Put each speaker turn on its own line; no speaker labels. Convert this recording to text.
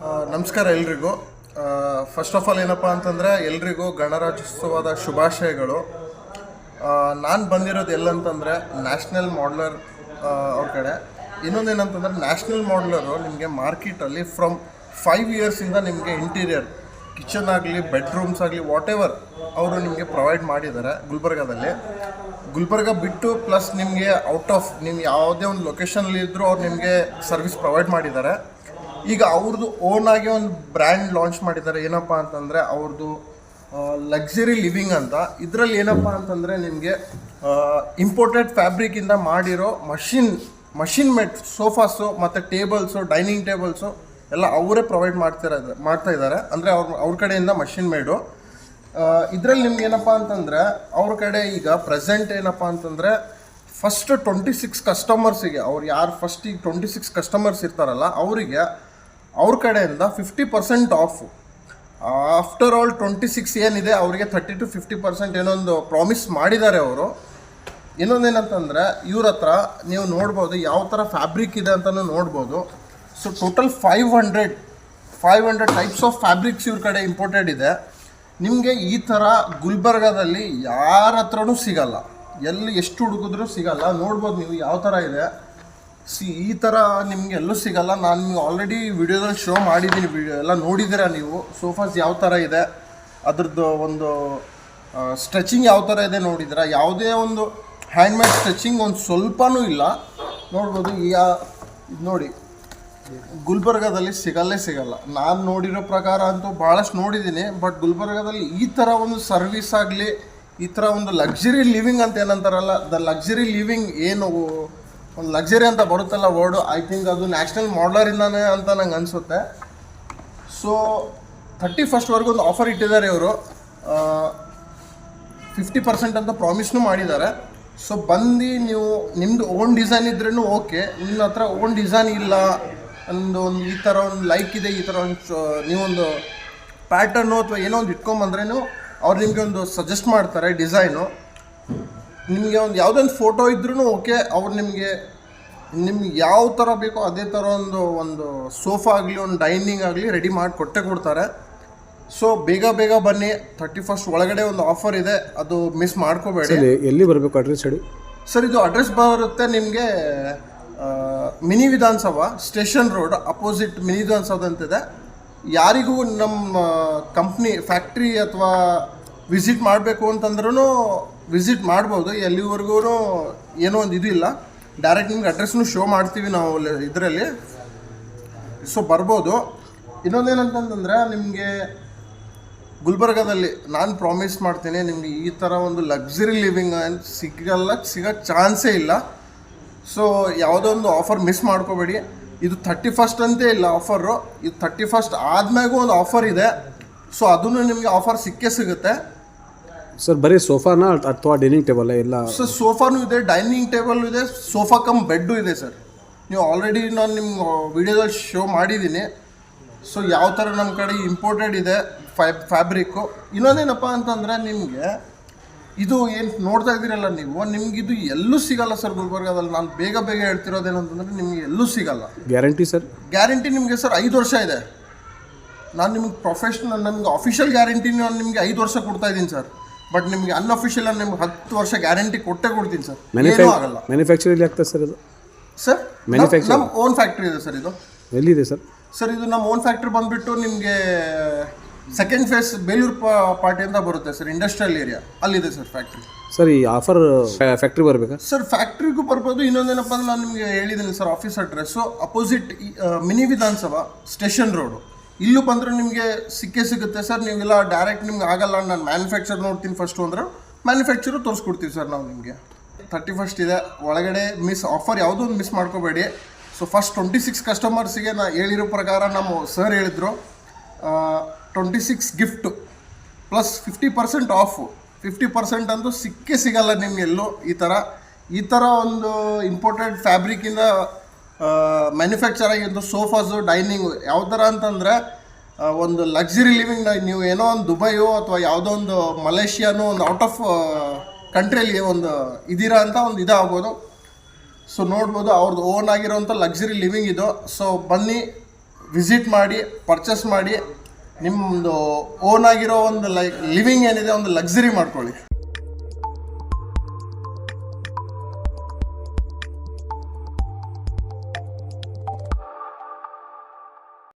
ನಮಸ್ಕಾರ ಎಲ್ರಿಗೂ. First of all ಏನಪ್ಪ ಅಂತಂದರೆ ಎಲ್ರಿಗೂ ಗಣರಾಜ್ಯೋತ್ಸವದ ಶುಭಾಶಯಗಳು. ನಾನು ಬಂದಿರೋದು ಎಲ್ಲಂತಂದರೆ ನ್ಯಾಷನಲ್ ಮಾಡ್ಲರ್ ಅವ್ರ ಕಡೆ. ಇನ್ನೊಂದೇನಂತಂದರೆ ನ್ಯಾಷನಲ್ ಮಾಡ್ಲರು ನಿಮಗೆ ಮಾರ್ಕೆಟಲ್ಲಿ ಫ್ರಮ್ 5 ಇಯರ್ಸಿಂದ ನಿಮಗೆ ಇಂಟೀರಿಯರ್ ಕಿಚನ್ ಆಗಲಿ ಬೆಡ್ರೂಮ್ಸ್ ಆಗಲಿ ವಾಟ್ ಎವರ್ ಅವರು ನಿಮಗೆ ಪ್ರೊವೈಡ್ ಮಾಡಿದ್ದಾರೆ ಗುಲ್ಬರ್ಗಾದಲ್ಲಿ. ಗುಲ್ಬರ್ಗ ಬಿಟ್ಟು ಪ್ಲಸ್ ನಿಮಗೆ ಔಟ್ ಆಫ್ ನೀವು ಯಾವುದೇ ಒಂದು ಲೊಕೇಶನಲ್ಲಿ ಇದ್ದರೂ ಅವ್ರು ನಿಮಗೆ ಸರ್ವಿಸ್ ಪ್ರೊವೈಡ್ ಮಾಡಿದ್ದಾರೆ. ಈಗ ಅವ್ರದ್ದು ಓನಾಗಿ ಒಂದು ಬ್ರ್ಯಾಂಡ್ ಲಾಂಚ್ ಮಾಡಿದ್ದಾರೆ. ಏನಪ್ಪ ಅಂತಂದರೆ ಅವ್ರದ್ದು ಲಕ್ಸುರಿ ಲಿವಿಂಗ್ ಅಂತ. ಇದರಲ್ಲಿ ಏನಪ್ಪ ಅಂತಂದರೆ ನಿಮಗೆ ಇಂಪೋರ್ಟೆಡ್ ಫ್ಯಾಬ್ರಿಕಿಂದ ಮಾಡಿರೋ ಮಷಿನ್ ಮೇಡ್ ಸೋಫಾಸು ಮತ್ತು ಟೇಬಲ್ಸು, ಡೈನಿಂಗ್ ಟೇಬಲ್ಸು ಎಲ್ಲ ಅವರೇ ಪ್ರೊವೈಡ್ ಮಾಡ್ತಾ ಇದ್ದಾರೆ. ಅಂದರೆ ಅವ್ರ ಕಡೆಯಿಂದ ಮಷಿನ್ ಮೇಡು. ಇದರಲ್ಲಿ ನಿಮ್ಗೆ ಏನಪ್ಪ ಅಂತಂದರೆ ಅವ್ರ ಕಡೆ ಈಗ ಪ್ರೆಸೆಂಟ್ ಏನಪ್ಪ ಅಂತಂದರೆ ಫಸ್ಟ್ 26 ಕಸ್ಟಮರ್ಸಿಗೆ, ಅವ್ರು ಯಾರು ಫಸ್ಟ್ ಈಗ 26 ಕಸ್ಟಮರ್ಸ್ ಇರ್ತಾರಲ್ಲ ಅವರಿಗೆ ಅವ್ರ ಕಡೆಯಿಂದ 50% ಆಫ್. ಆಫ್ಟರ್ ಆಲ್ 26 ಏನಿದೆ ಅವರಿಗೆ 30 to 50% ಏನೊಂದು ಪ್ರಾಮಿಸ್ ಮಾಡಿದ್ದಾರೆ ಅವರು. ಇನ್ನೊಂದೇನಂತಂದರೆ ಇವ್ರ ಹತ್ರ ನೀವು ನೋಡ್ಬೋದು ಯಾವ ಥರ ಫ್ಯಾಬ್ರಿಕ್ ಇದೆ ಅಂತಲೂ ನೋಡ್ಬೋದು. So total 500 types of fabrics ಇವ್ರ ಕಡೆ ಇಂಪೋರ್ಟೆಡ್ ಇದೆ. ನಿಮಗೆ ಈ ಥರ ಗುಲ್ಬರ್ಗಾದಲ್ಲಿ ಯಾರ ಹತ್ರನೂ ಸಿಗಲ್ಲ, ಎಲ್ಲಿ ಎಷ್ಟು ಹುಡುಕಿದ್ರೂ ಸಿಗಲ್ಲ. ನೋಡ್ಬೋದು ನೀವು ಯಾವ ಥರ ಇದೆ. ಈ ಥರ ನಿಮಗೆ ಎಲ್ಲೂ ಸಿಗಲ್ಲ. ನಾನು ನಿಮ್ಗೆ ಆಲ್ರೆಡಿ ವಿಡಿಯೋದಲ್ಲಿ ಶೋ ಮಾಡಿದ್ದೀನಿ, ಎಲ್ಲ ನೋಡಿದ್ದೀರಾ ನೀವು. ಸೋಫಾಸ್ ಯಾವ ಥರ ಇದೆ, ಅದ್ರದ್ದು ಒಂದು ಸ್ಟ್ರೆಚಿಂಗ್ ಯಾವ ಥರ ಇದೆ ನೋಡಿದ್ದೀರಾ. ಯಾವುದೇ ಒಂದು ಹ್ಯಾಂಡ್ಮೇಡ್ ಸ್ಟ್ರೆಚಿಂಗ್ ಒಂದು ಸ್ವಲ್ಪನೂ ಇಲ್ಲ. ನೋಡ್ಬೋದು ಇದು ನೋಡಿ, ಗುಲ್ಬರ್ಗಾದಲ್ಲಿ ಸಿಗಲ್ಲ. ನಾನು ನೋಡಿರೋ ಪ್ರಕಾರ ಅಂತೂ ಭಾಳಷ್ಟು ನೋಡಿದ್ದೀನಿ. ಬಟ್ ಗುಲ್ಬರ್ಗಾದಲ್ಲಿ ಈ ಥರ ಒಂದು ಸರ್ವಿಸ್ ಆಗಲಿ, ಈ ಥರ ಒಂದು ಲಕ್ಸುರಿ ಲಿವಿಂಗ್ ಅಂತ ಏನಂತಾರಲ್ಲ, ದ ಲಕ್ಸುರಿ ಲಿವಿಂಗ್ ಏನು ಒಂದು ಲಕ್ಸುರಿ ಅಂತ ಬರುತ್ತಲ್ಲ ವರ್ಡು, ಐ ಥಿಂಕ್ ಅದು ನ್ಯಾಷನಲ್ ಮಾಡ್ಲರಿಂದಾನೆ ಅಂತ ನಂಗೆ ಅನಿಸುತ್ತೆ. ಸೊ 31st ಒಂದು ಆಫರ್ ಇಟ್ಟಿದ್ದಾರೆ ಇವರು. 50% ಅಂತ ಪ್ರಾಮಿಸ್ನೂ ಮಾಡಿದ್ದಾರೆ. ಸೊ ಬಂದು ನೀವು ನಿಮ್ಮದು ಓನ್ ಡಿಸೈನ್ ಇದ್ರೂ ಓಕೆ. ನಿಮ್ಮ ಹತ್ರ ಓನ್ ಡಿಸೈನ್ ಇಲ್ಲ, ಒಂದು ಈ ಥರ ಒಂದು ಲೈಕ್ ಇದೆ, ಈ ಥರ ಒಂದು ನೀವೊಂದು ಪ್ಯಾಟರ್ನು ಅಥವಾ ಏನೋ ಒಂದು ಇಟ್ಕೊಂಬಂದ್ರೂ ಅವ್ರು ನಿಮಗೆ ಒಂದು ಸಜೆಸ್ಟ್ ಮಾಡ್ತಾರೆ ಡಿಸೈನು. ನಿಮಗೆ ಒಂದು ಯಾವುದೊಂದು ಫೋಟೋ ಇದ್ರೂ ಓಕೆ, ಅವ್ರು ನಿಮಗೆ ಯಾವ ಥರ ಬೇಕೋ ಅದೇ ಥರ ಒಂದು ಸೋಫಾ ಆಗಲಿ, ಒಂದು ಡೈನಿಂಗ್ ಆಗಲಿ ರೆಡಿ ಮಾಡಿ ಕೊಡ್ತಾರೆ. ಸೊ ಬೇಗ ಬನ್ನಿ. 31st ಒಳಗಡೆ ಒಂದು ಆಫರ್ ಇದೆ, ಅದು ಮಿಸ್ ಮಾಡ್ಕೋಬೇಡಿ.
ಎಲ್ಲಿ ಬರಬೇಕು ಅಡ್ರೆಸ್ ಹೇಳಿ
ಸರ್. ಇದು ಅಡ್ರೆಸ್ ಬರುತ್ತೆ ನಿಮಗೆ ಮಿನಿ ವಿಧಾನಸಭಾ station road opposite mini Vidhana Soudha ಅಂತಿದೆ. ಯಾರಿಗೂ ನಮ್ಮ ಕಂಪ್ನಿ ಫ್ಯಾಕ್ಟ್ರಿ ಅಥವಾ ವಿಸಿಟ್ ಮಾಡಬೇಕು ಅಂತಂದ್ರೂ ವಿಸಿಟ್ ಮಾಡ್ಬೋದು. ಎಲ್ಲಿವರೆಗೂ ಏನೋ ಒಂದು ಇದು ಇಲ್ಲ. ಡೈರೆಕ್ಟ್ ನಿಮ್ಗೆ ಅಡ್ರೆಸ್ನು ಶೋ ಮಾಡ್ತೀವಿ ನಾವು ಇದರಲ್ಲಿ. ಸೊ ಬರ್ಬೋದು. ಇನ್ನೊಂದೇನಂತಂದರೆ ನಿಮಗೆ ಗುಲ್ಬರ್ಗಾದಲ್ಲಿ ನಾನು ಪ್ರಾಮಿಸ್ ಮಾಡ್ತೀನಿ, ನಿಮಗೆ ಈ ಥರ ಒಂದು ಲಕ್ಸುರಿ ಲಿವಿಂಗ್ ಸಿಗೋ ಚಾನ್ಸೇ ಇಲ್ಲ. ಸೊ ಯಾವುದೋ ಒಂದು ಆಫರ್ ಮಿಸ್ ಮಾಡ್ಕೋಬೇಡಿ. ಇದು 31st ಅಂತೇ ಇಲ್ಲ ಆಫರು, ಇದು 31st ಆದ್ಮೇಗೂ ಒಂದು ಆಫರ್ ಇದೆ. ಸೊ ಅದನ್ನು ನಿಮಗೆ ಆಫರ್ ಸಿಗುತ್ತೆ
ಸರ್. ಬರೀ ಸೋಫಾನ ಅಥವಾ ಡೈನಿಂಗ್ ಟೇಬಲ್ ಎಲ್ಲ?
ಸರ್ ಸೋಫಾನು ಇದೆ, ಡೈನಿಂಗ್ ಟೇಬಲ್ ಇದೆ, ಸೋಫಾ ಕಮ್ ಬೆಡ್ಡು ಇದೆ ಸರ್. ನೀವು ಆಲ್ರೆಡಿ ನಾನು ನಿಮ್ಮ ವಿಡಿಯೋದಲ್ಲಿ ಶೋ ಮಾಡಿದ್ದೀನಿ. ಸೊ ಯಾವ ಥರ ನಮ್ಮ ಕಡೆ ಇಂಪೋರ್ಟೆಡ್ ಇದೆ ಫ್ಯಾಬ್ರಿಕ್ಕು. ಇನ್ನೊಂದೇನಪ್ಪ ಅಂತಂದರೆ ನಿಮಗೆ ಇದು ಏನು ನೋಡ್ತಾ ಇದ್ದೀರಲ್ಲ ನೀವು, ನಿಮಗಿದು ಎಲ್ಲೂ ಸಿಗಲ್ಲ ಸರ್ ಗುಲ್ಬರ್ಗಾದಲ್ಲಿ. ನಾನು ಬೇಗ ಹೇಳ್ತಿರೋದೇನಂತಂದರೆ ನಿಮಗೆ ಎಲ್ಲೂ ಸಿಗಲ್ಲ.
Guarantee sir?
ಗ್ಯಾರಂಟಿ ನಿಮಗೆ ಸರ್ 5 ವರ್ಷ ಇದೆ. ನಾನು ನಿಮ್ಗೆ ಪ್ರೊಫೆಷ್ನಲ್, ನಮ್ಗೆ ಅಫಿಷಿಯಲ್ ಗ್ಯಾರಂಟಿ ನಾನು ನಿಮಗೆ 5 ವರ್ಷ ಕೊಡ್ತಾ ಇದ್ದೀನಿ ಸರ್. ಬಟ್ ನಿಮಗೆ ಅನ್ಅಫಿಷಿಯಲ್ ನಿಮ್ಗೆ 10 ವರ್ಷ ಗ್ಯಾರಂಟಿ ಕೊಡ್ತೀನಿ ಸರ್. ಏನೂ ಆಗಲ್ಲ.
ಮ್ಯಾನುಫ್ಯಾಕ್ಚರ್ ಆಗ್ತದೆ ಸರ್ ಇದು?
ಸರ್ ನಮ್ಮ ಓನ್ ಫ್ಯಾಕ್ಟ್ರಿ ಇದೆ ಸರ್. ಇದು
ಎಲ್ಲಿದೆ ಸರ್?
ಸರ್ ಇದು ನಮ್ಮ ಓನ್ ಫ್ಯಾಕ್ಟ್ರಿ ಬಂದುಬಿಟ್ಟು ನಿಮಗೆ ಸೆಕೆಂಡ್ ಫೇಸ್ ಬೇಲೂರು ಪಾರ್ಟಿ ಅಂತ ಬರುತ್ತೆ ಸರ್, ಇಂಡಸ್ಟ್ರಿಯಲ್ ಏರಿಯಾ, ಅಲ್ಲಿದೆ ಸರ್ ಫ್ಯಾಕ್ಟ್ರಿ.
ಸರ್ ಈ ಆಫರ್ ಫ್ಯಾಕ್ಟ್ರಿ ಬರಬೇಕಾ ಸರ್?
ಫ್ಯಾಕ್ಟ್ರಿಗೂ ಬರ್ಬೋದು. ಇನ್ನೊಂದೇನಪ್ಪ ಅಂದ್ರೆ ನಾನು ನಿಮಗೆ ಹೇಳಿದ್ದೀನಿ sir, office address opposite mini ವಿಧಾನಸಭಾ ಸ್ಟೇಷನ್ ರೋಡು. ಇಲ್ಲೂ ಬಂದರೆ ನಿಮಗೆ ಸಿಗುತ್ತೆ ಸರ್. ನೀವೆಲ್ಲ ಡೈರೆಕ್ಟ್ ನಿಮ್ಗೆ ಆಗಲ್ಲ, ನಾನು ಮ್ಯಾನುಫ್ಯಾಕ್ಚರ್ ನೋಡ್ತೀನಿ ಫಸ್ಟು ಅಂದರೆ ಮ್ಯಾನುಫ್ಯಾಕ್ಚರು ತೋರಿಸ್ಕೊಡ್ತೀವಿ ಸರ್ ನಾವು ನಿಮಗೆ. 31st ಇದೆ ಒಳಗಡೆ, ಆಫರ್ ಯಾವುದೂ ಒಂದು ಮಿಸ್ ಮಾಡ್ಕೋಬೇಡಿ. ಸೊ ಫಸ್ಟ್ 26 ಕಸ್ಟಮರ್ಸಿಗೆ ನಾನು ಹೇಳಿರೋ ಪ್ರಕಾರ ನಮ್ಮ ಸರ್ ಹೇಳಿದ್ರು 26 ಗಿಫ್ಟು ಪ್ಲಸ್ 50% ಆಫು. 50% ಅಂತೂ ಸಿಗಲ್ಲ ನಿಮ್ಗೆ ಎಲ್ಲೂ. ಈ ಥರ ಒಂದು ಇಂಪೋರ್ಟೆಡ್ ಫ್ಯಾಬ್ರಿಕಿಂದ ಮ್ಯಾನುಫ್ಯಾಕ್ಚರ್ ಆಗಿದ್ದು ಸೋಫಾಸು, ಡೈನಿಂಗು ಯಾವ ಥರ ಅಂತಂದರೆ ಒಂದು ಲಕ್ಸುರಿ ಲಿವಿಂಗ್. ನೀವು ಏನೋ ಒಂದು ದುಬೈಯೋ ಅಥವಾ ಯಾವುದೋ ಒಂದು ಮಲೇಷಿಯಾನೋ ಒಂದು ಔಟ್ ಆಫ್ ಕಂಟ್ರಿಯಲ್ಲಿ ಒಂದು ಇದ್ದೀರಾ ಅಂತ ಒಂದು ಇದಾಗ್ಬೋದು. ಸೊ ನೋಡ್ಬೋದು ಅವ್ರದ್ದು ಓನ್ ಆಗಿರೋಂಥ ಲಕ್ಸುರಿ ಲಿವಿಂಗ್ ಇದು. ಸೊ ಬನ್ನಿ, ವಿಸಿಟ್ ಮಾಡಿ ಪರ್ಚೇಸ್ ಮಾಡಿ ನಿಮ್ಮದು ಓನ್ ಆಗಿರೋ ಒಂದು ಲಿವಿಂಗ್ ಏನಿದೆ ಒಂದು ಲಕ್ಸುರಿ ಮಾಡ್ಕೊಳ್ಳಿ.